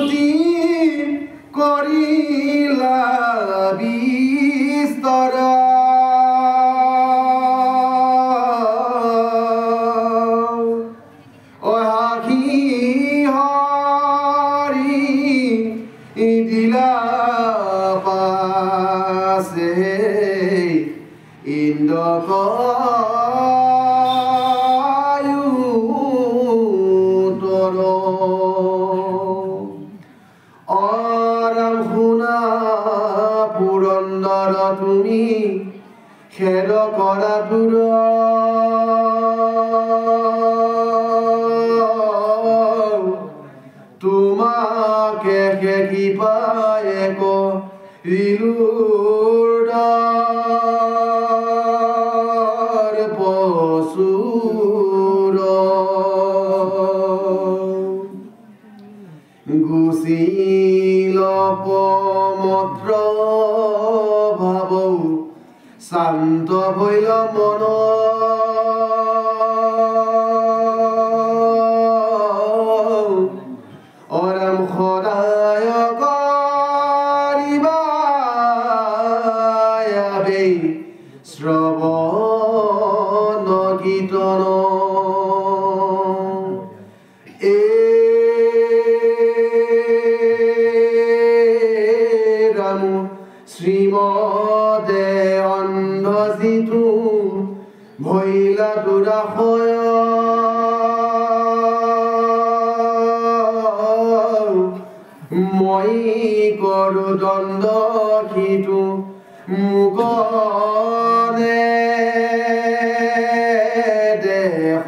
স্তুতি কৰিলা বিস্তৰ দিলা পাছে ইন্দ্ৰক তুমি খেল কৰা দূৰ তোমাকে কিপায়ে কৰিলোৰ পশুৰ গুচিল পমত্ৰ শান্ত হইল মন অৰাম সদায় কৰিবাবে শ্ৰৱণ কীৰ্তন ৰাম শ্ৰীমদে অন্ধজিতু ভৈলা দুৰাশয় মই কৰো দণ্ড সিটো মুগনে দেহ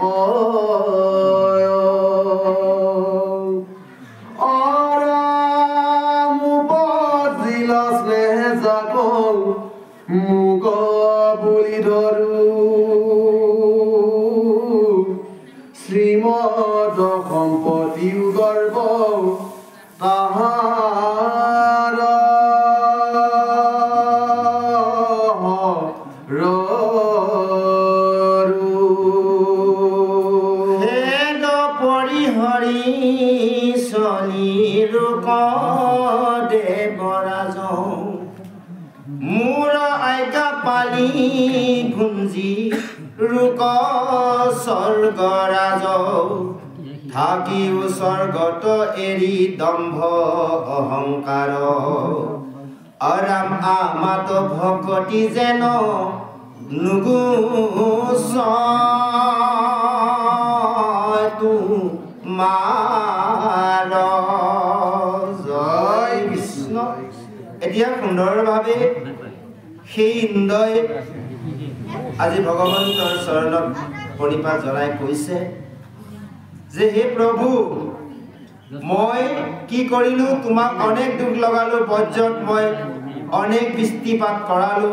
মুগ বুলি ধৰো শ্ৰীমদ সম্পত্তিও গৰ্ব তাহাৰ হেদ পৰিহৰি চলিৰ দেৱৰাজ মোৰ আজ্ঞা পালি গুঞ্জি ৰুক স্বৰ্গৰাজ থাকিও স্বৰ্গত এৰি দম্ভ অহংকাৰ অৰাম আমাত ভকতি যেন নুগুচ তোমাৰ জয় কৃষ্ণ। এতিয়া সুন্দৰভাৱে সেই ইন্দ্ৰই আজি ভগৱন্তৰ চৰণত প্ৰণিপাত জনাই কৈছে যে হে প্ৰভু মই কি কৰিলো তোমাক অনেক দুখ লগালো বজ্ৰত মই অনেক বৃষ্টিপাত কৰালো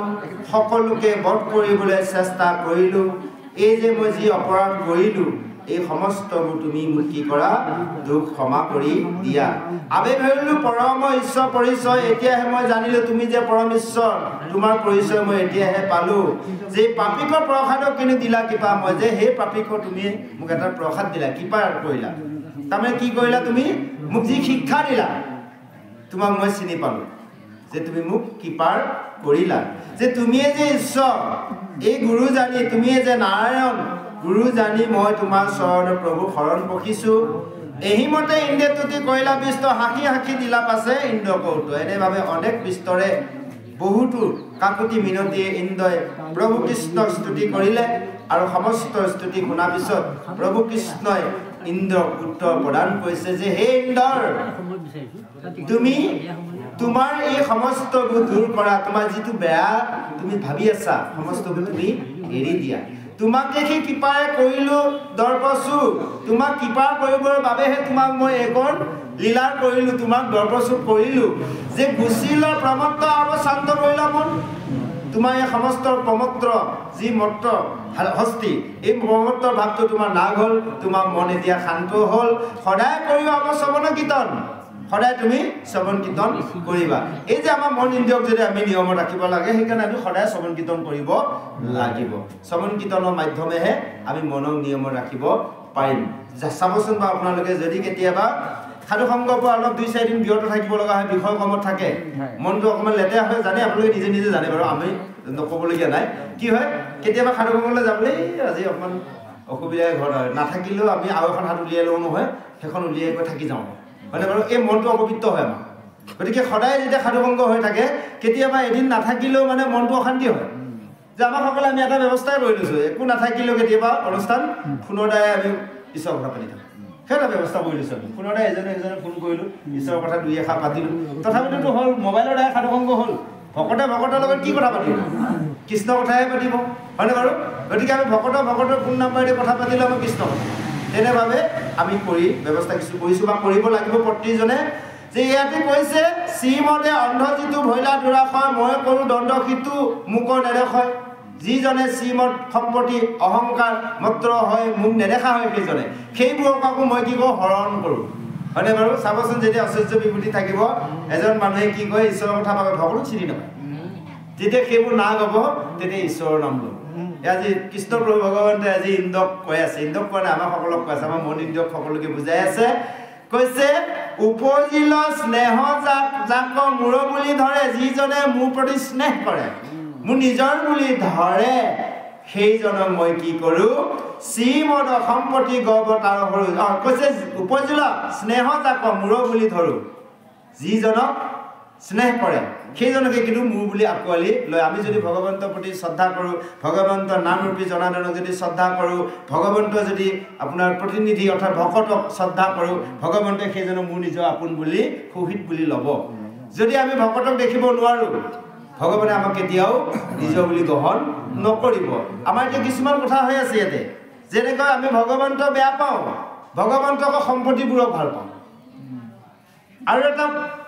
সকলোকে বধ কৰিবলৈ চেষ্টা কৰিলো এই যে মই যি অপৰাধ কৰিলো এই সমস্তবোৰ তুমি মোক কি কৰা দুখ ক্ষমা কৰি দিয়া আবে ভাবিলো পৰম ঈশ্বৰ পৰিচয় এতিয়াহে মই জানিলো তুমি যে পৰম ঈশ্বৰ তোমাৰ পৰিচয় মই এতিয়াহে পালো যে পাপিকৰ প্ৰসাদ কিনে দিলা কিপা মই যে হে পাপিক তুমি মোক এটা প্ৰসাদ দিলা কিপা কৰিলা তাৰমানে কি কৰিলা তুমি মোক যি শিক্ষা দিলা তোমাক মই চিনি পালো যে তুমি মোক কিপাৰ কৰিলা যে তুমিয়ে যে ঈশ্বৰ এই গুৰু জানি তুমিয়ে যে নাৰায়ণ গুৰু জানি মই তোমাৰ চৰণ প্ৰভু শৰণ পখিছো এহি মতে ইন্দ্ৰে তুতি কইলা বিষ্ট হাঁহি হাঁহি দিলা পাছে ইন্দ্ৰ কৌত এনেভাৱে অনেক বিষ্টৰে বহুতো কাকুতি মিনতিয়ে ইন্দ্ৰই প্ৰভু কৃষ্ণক স্তুতি কৰিলে আৰু সমস্ত স্তুতি শুনা পিছত প্ৰভু কৃষ্ণই ইন্দ্ৰক উত্তৰ প্ৰদান কৰিছে যে হে ইন্দ্ৰ তুমি তোমাৰ এই সমস্ত দূৰ কৰা তোমাৰ যিটো বেয়া তুমি ভাবি আছা সমস্ত তুমি এৰি দিয়া তোমাক দেখি কৃপাৰে কৰিলো দৰ্পচু তোমাক কৃপা কৰিবৰ বাবেহে তোমাক মই এখন লীলাৰ কৰিলো তোমাক দৰ্পচু কৰিলো যে গুচিলৰ প্ৰমত্ত অৱশান্ত কৰিলা মন তোমাৰ এই সমস্ত প্ৰমত্ত যি মত্ত হস্তি এই প্ৰমত্তৰ ভাৱটো তোমাৰ নাগ হ'ল তোমাৰ মন এতিয়া শান্ত হ'ল সদায় কৰিবা অৱশ্ৰৱণ কীৰ্তন সদায় তুমি শ্ৰৱণ কীৰ্তন কৰিবা এই যে আমাৰ মন ইন্দ্ৰিয়ক যদি আমি নিয়ম ৰাখিব লাগে সেইকাৰণে আমি সদায় শ্ৰৱণ কীৰ্তন কৰিব লাগিব শ্ৰৱণ কীৰ্তনৰ মাধ্যমেহে আমি মনক নিয়ম ৰাখিব পাৰিম চাবচোন বা আপোনালোকে যদি কেতিয়াবা সাধু সংগৰ পৰা অলপ 2-4 দিন বিৰত থাকিব লগা হয় বিষয় কমত থাকে মনটো অকমান লেতেৰা হয় জানে আপোনালোকে নিজে নিজে জানে বাৰু আমি নকবলগীয়া নাই কি হয় কেতিয়াবা সাধু সংগলৈ যাবলৈ আজি অকমান অসুবিধাই ঘৰত হয় নাথাকিলেও আমি আৰু এখন হাত উলিয়াই লওঁ নহয় সেইখন উলিয়াই গৈ থাকি যাওঁ হয়নে বাৰু এই মনটো অপবিত্ৰ হয় আমাৰ গতিকে সদায় যেতিয়া সাধু সংগ হৈ থাকে কেতিয়াবা এদিন নাথাকিলেও মানে মনটো অশান্তি হয় যে আমাৰ সকলে আমি এটা ব্যৱস্থা কৰি লৈছোঁ একো নাথাকিলেও কেতিয়াবা অনুষ্ঠান ফোনৰ দ্বাৰাই আমি ঈশ্বৰৰ কথা পাতি থাকোঁ সেই এটা ব্যৱস্থা কৰি লৈছোঁ আমি ফোনৰ দ্বাৰাই এজনে ফোন কৰিলোঁ ঈশ্বৰৰ কথা 2-এষাৰ পাতিলোঁ তথাপিতো হ'ল মোবাইলৰ দ্বাৰাই সাধু সংগ হ'ল ভকতে ভকতৰ লগত কি কথা পাতিব কৃষ্ণ কথাহে পাতিব হয়নে বাৰু গতিকে আমি ভকতৰ ফোন নাম্বাৰ দি কথা পাতিলে আমাৰ কৃষ্ণ কথা তেনেভাৱে আমি কৰি ব্যৱস্থা কিছু কৰিছোঁ বা কৰিব লাগিব প্ৰতিজনে যে ইয়াতে কৈছে শ্ৰীমদে অন্ধ যিটো ভৈলা দুৰাশয় মই কৰোঁ দণ্ড সিটো মোক নেদেখয় যিজনে শ্ৰীমদ সম্পত্তি অহংকাৰ মাত্ৰ হয় মোক নেদেখা হয় সেইবোৰক আকৌ মই কি কওঁ হৰণ কৰোঁ হয়নে বাৰু চাবচোন যেতিয়া ঐশ্বৰ্য বিভূতি থাকিব এজন মানুহে কি কয় ঈশ্বৰৰ কথা পাবে ভকতো চিনি নাপায় যেতিয়া সেইবোৰ না গাব তেতিয়া ঈশ্বৰৰ নাম ল'ব আজি কৃষ্ণ প্ৰভু ভগৱন্তে আজি ইন্দ্ৰক কৈ আছে ইন্দ্ৰক কোৱা নাই আমাৰ সকলক কৈ আছে আমাৰ মন ইন্দ্ৰক সকলোকে বুজাই আছে কৈছে উপজিল স্নেহ যাক মূৰ বুলি ধৰে যিজনে মোৰ প্ৰতি স্নেহ কৰে মোৰ নিজৰ বুলি ধৰে সেইজনক মই কি কৰোঁ শ্ৰীমদ সম্পত্তি গৰ্ব তাৰ সৰু কৈছে উপজিল স্নেহ যাক মূৰ বুলি ধৰোঁ যিজনক স্নেহ কৰে সেইজনকে কিন্তু মোৰ বুলি আঁকোৱালি লয় আমি যদি ভগৱন্তৰ প্ৰতি শ্ৰদ্ধা কৰোঁ ভগৱন্তৰ নামৰূপী জনাৰ্দনক যদি শ্ৰদ্ধা কৰোঁ ভগৱন্তৰ যদি আপোনাৰ প্ৰতিনিধি অৰ্থাৎ ভকতক শ্ৰদ্ধা কৰোঁ ভগৱন্তে সেইজনক মোৰ নিজৰ আপোন বুলি সুহিত বুলি ল'ব যদি আমি ভকতক দেখিব নোৱাৰোঁ ভগৱানে আমাক কেতিয়াও নিজৰ বুলি গ্ৰহণ নকৰিব আমাৰ এতিয়া কিছুমান কথা হৈ আছে ইয়াতে যেনেকৈ আমি ভগৱন্তক বেয়া পাওঁ ভগৱন্তক সম্পত্তিবোৰক ভাল পাওঁ আৰু এটা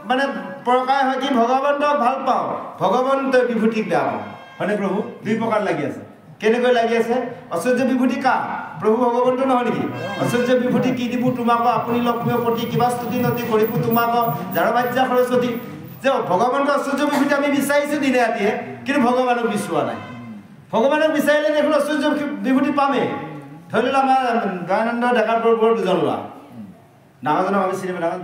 মানে প্ৰকাৰ হয় কি ভগৱন্তক ভাল পাওঁ ভগৱন্তৰ বিভূতিক বেয়া পাওঁ হয়নে প্ৰভু দুই প্ৰকাৰ লাগি আছে কেনেকৈ লাগি আছে ঐশ্বৰ্য বিভূতি কা প্ৰভু ভগৱন্ত নহয় নেকি ঐশ্বৰ্য বিভূতি কি দিব তোমাক আপুনি লক্ষ্মীৰ প্ৰতি কিবা স্তুতি নতি কৰিব তোমাক জাৰবাজ্যা সৰস্বতী যে ভগৱন্তৰ ঐশ্বৰ্য বিভূতি আমি বিচাৰিছোঁ দিনে ৰাতিয়ে কিন্তু ভগৱানক বিচৰা নাই ভগৱানক বিচাৰিলে দেখোন ঐশ্বৰ্য বিভূতি পামেই ধৰি লওক আমাৰ দয়ানন্দ ডেকাৰ বৰ দুজন লোৱা ডাঙৰজনক আমি চিনি পাওঁ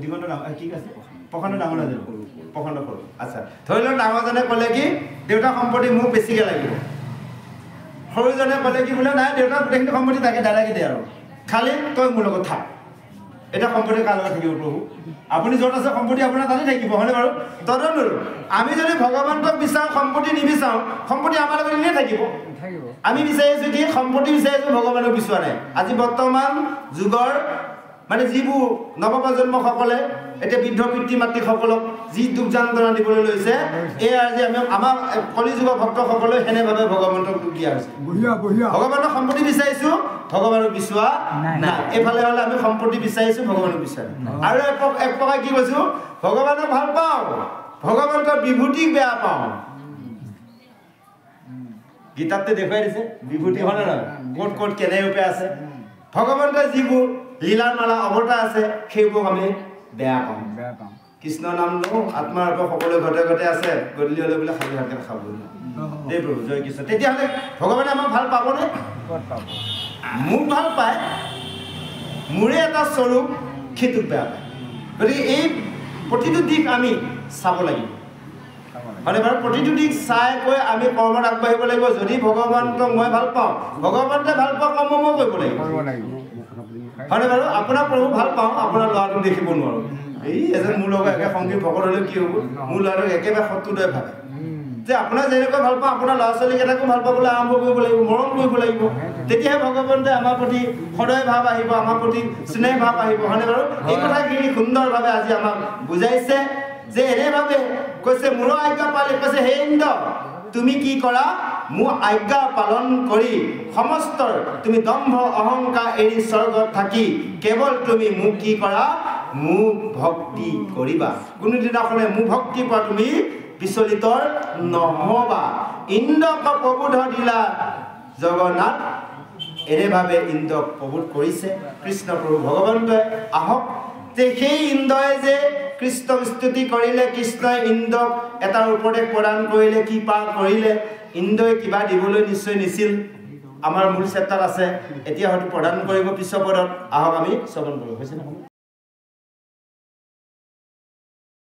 দিগন্ত ডাঙৰ কি আছে প্ৰখণ্ড ডাঙৰ নাজানো প্ৰখণ্ড সৰু আচ্ছা ধৰি লওক ডাঙৰজনে ক'লে কি দেউতাৰ সম্পত্তি মোক বেছিকৈ লাগিব সৰুজনে ক'লে কি বোলে নাই দেউতাক গোটেইখিনি সম্পত্তি তাকে দাদাকে দে আৰু খালি তই মোৰ লগত থাক এটা সম্পত্তি কাৰ লগত থাকিব প্ৰভু আপুনি য'ত আছে সম্পত্তি আপোনাৰ তাতে থাকিব হয়নে বাৰু তদনুৰূপ আমি যদি ভগৱন্তক বিচাৰোঁ সম্পত্তি নিবিচাৰোঁ সম্পত্তি আমাৰ লগত এনেই থাকিব আমি বিচাৰিছোঁ কি সম্পত্তি বিচাৰিছোঁ ভগৱানক বিচৰা নাই আজি বৰ্তমান যুগৰ মানে যিবোৰ নৱপ্ৰজন্মসকলে এতিয়া বৃদ্ধ পিতৃ মাতৃসকলক যি দুখ যন্ত্ৰণা দিবলৈ লৈছে এই আজি আমি আমাৰ কলিযুগৰ ভক্তসকলে সেনেভাৱে ভগৱন্তক দুখ দিয়া হৈছে ভগৱানক সম্পত্তি বিচাৰিছোঁ ভগৱানক বিচৰা নাই এইফালে হ'লে আমি সম্পত্তি বিচাৰিছোঁ ভগৱানক বিচাৰোঁ আৰু এক প্ৰকাৰ কি কৈছোঁ ভগৱানক ভাল পাওঁ ভগৱন্তৰ বিভূতিক বেয়া পাওঁ গীতাতে দেখুৱাই দিছে বিভূতি হয় নহয় ক'ত ক'ত কেনেৰূপে আছে ভগৱন্তৰ যিবোৰ লীলাৰ মালা অৱতাৰ আছে সেইবোৰ আমি বেয়া পাওঁ কৃষ্ণ নাম লওঁ আত্মাৰ পৰা সকলোৱে ঘৰতে ঘৰতে আছে গধূলি হ'লে বোলে খালী ভাতকে খাব দেই প্ৰভু জয় কৃষ্ণ তেতিয়াহ'লে ভগৱানে আমাক ভাল পাবনে মোক ভাল পায় মোৰে এটা স্বৰূপ সেইটোক বেয়া পায় গতিকে এই প্ৰতিটো দিশ আমি চাব লাগিব হয়নে বাৰু প্ৰতিটো দিশ চাই কৈ আমি কৰ্মত আগবাঢ়িব লাগিব যদি ভগৱানক মই ভাল পাওঁ ভগৱন্তে ভাল পোৱা কৰ্ম মই কৰিব লাগিব হয়নে বাৰু আপোনাৰ প্ৰভু ভাল পাওঁ আপোনাৰ ল'ৰাটোক দেখিব নোৱাৰোঁ এই এজন মোৰ লগত একে সংগীত ভকত হ'লে কি হ'ব মোৰ ল'ৰাটোক একেবাৰে শত্ৰুদৰে ভাবে যে আপোনাৰ যেনেকৈ ভাল পাওঁ আপোনাৰ ল'ৰা ছোৱালীকেইটাকো ভাল পাবলৈ আৰম্ভ কৰিব লাগিব মৰম কৰিব লাগিব তেতিয়াহে ভগৱন্তে আমাৰ প্ৰতি সদয় ভাৱ আহিব আমাৰ প্ৰতি স্নেহ ভাৱ আহিব হয়নে বাৰু এই কথাখিনি সুন্দৰভাৱে আজি আমাক বুজাইছে যে এনেভাৱে কৈছে মোৰ আজ্ঞা পালে কৈছে হে ইন্দ্ৰ তুমি কি কৰা মোৰ আজ্ঞা পালন কৰি সমস্ত তুমি দম্ভ অহংকাৰ এৰি স্বৰ্গত থাকি কেৱল তুমি মোক কি কৰা মোক ভক্তি কৰিবা কোনোদিনাখনে মোক ভক্তি পৰা তুমি বিচলিত নহবা ইন্দ্ৰক প্ৰবোধ দিলা জগন্নাথ এনেভাৱে ইন্দ্ৰক প্ৰবোধ কৰিছে কৃষ্ণ প্ৰভু ভগৱন্তই আহক যে সেই ইন্দ্ৰই যে কৃষ্ণক স্তুতি কৰিলে কৃষ্ণই ইন্দ্ৰক এটা উপদেশ প্ৰদান কৰিলে কি পাৰ কৰিলে ইন্দ্ৰই কিবা দিবলৈ নিশ্চয় নিছিল আমাৰ মূল চেপ্টাৰত আছে এতিয়া হয়তো প্ৰদান কৰিব পিছৰ পদত আহক আমি শ্ৰৱণ কৰোঁ হৈছে নহয়